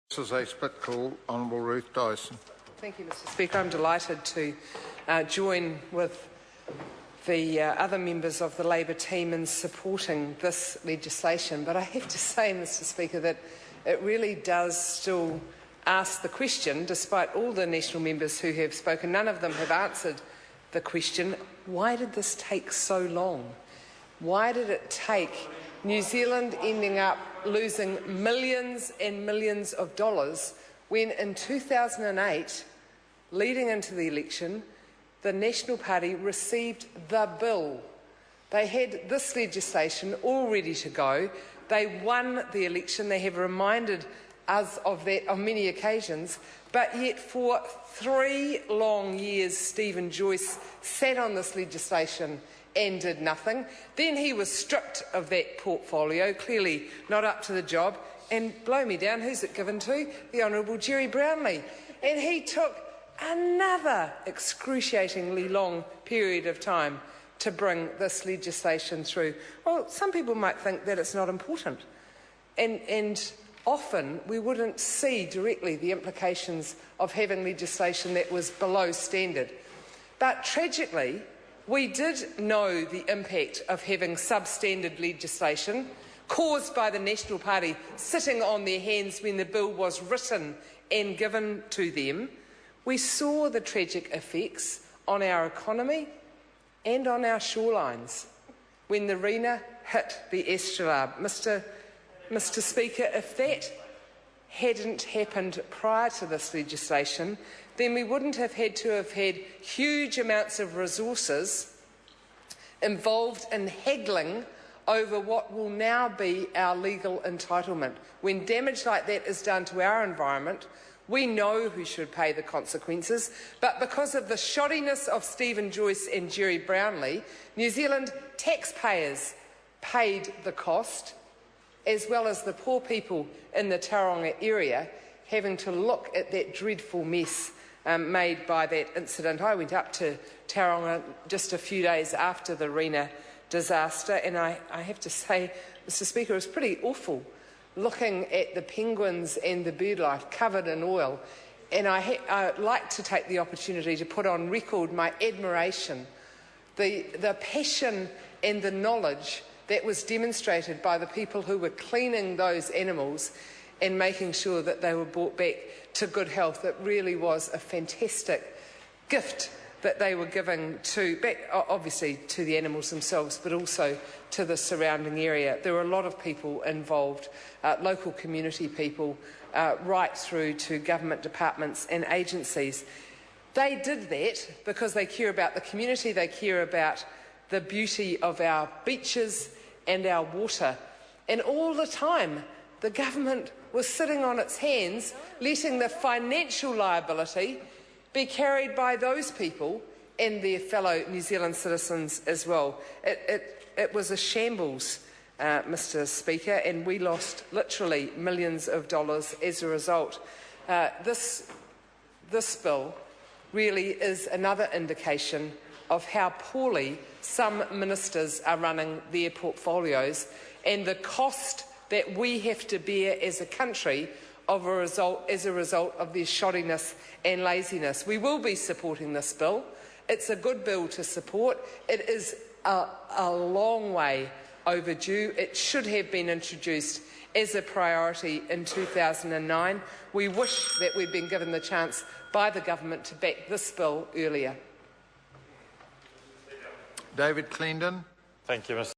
This is a split call. Honourable Ruth Dyson. Thank you, Mr Speaker. I'm delighted to join with the other members of the Labour team in supporting this legislation. But I have to say, Mr Speaker, that it really does still ask the question, despite all the national members who have spoken, none of them have answered the question, why did this take so long? Why did it take New Zealand ending up losing millions and millions of dollars when in 2008, leading into the election, the National Party received the bill. They had this legislation all ready to go. They won the election. They have reminded us of that on many occasions. But yet for 3 long years, Stephen Joyce sat on this legislation and did nothing. Then he was stripped of that portfolio, clearly not up to the job, and blow me down, who's it given to? The Honourable Jerry Brownlee. And he took another excruciatingly long period of time to bring this legislation through. Well, some people might think that it's not important, and often we wouldn't see directly the implications of having legislation that was below standard. But tragically, we did know the impact of having substandard legislation caused by the National Party sitting on their hands when the bill was written and given to them. We saw the tragic effects on our economy and on our shorelines when the Rena hit the estuary. Mr Speaker, if that hadn't happened prior to this legislation, then we wouldn't have had huge amounts of resources involved in haggling over what will now be our legal entitlement. When damage like that is done to our environment, we know who should pay the consequences, but because of the shoddiness of Stephen Joyce and Jerry Brownlee, New Zealand taxpayers paid the cost, as well as the poor people in the Tauranga area having to look at that dreadful mess made by that incident. I went up to Tauranga just a few days after the Rena disaster, and I have to say, Mr Speaker, it was pretty awful looking at the penguins and the birdlife covered in oil. And I'd like to take the opportunity to put on record my admiration, the passion and the knowledge that was demonstrated by the people who were cleaning those animals and making sure that they were brought back to good health. It really was a fantastic gift that they were giving obviously to the animals themselves, but also to the surrounding area. There were a lot of people involved, local community people, right through to government departments and agencies. They did that because they care about the community, they care about the beauty of our beaches and our water. And all the time, the government was sitting on its hands, letting the financial liability be carried by those people and their fellow New Zealand citizens as well. It was a shambles, Mr Speaker, and we lost literally millions of dollars as a result. This bill really is another indication of how poorly some ministers are running their portfolios and the cost that we have to bear as a country as a result of their shoddiness and laziness. We will be supporting this bill. It's a good bill to support. It is a long way overdue. It should have been introduced as a priority in 2009. We wish that we'd been given the chance by the government to back this bill earlier. David Clendon. Thank you, Mr.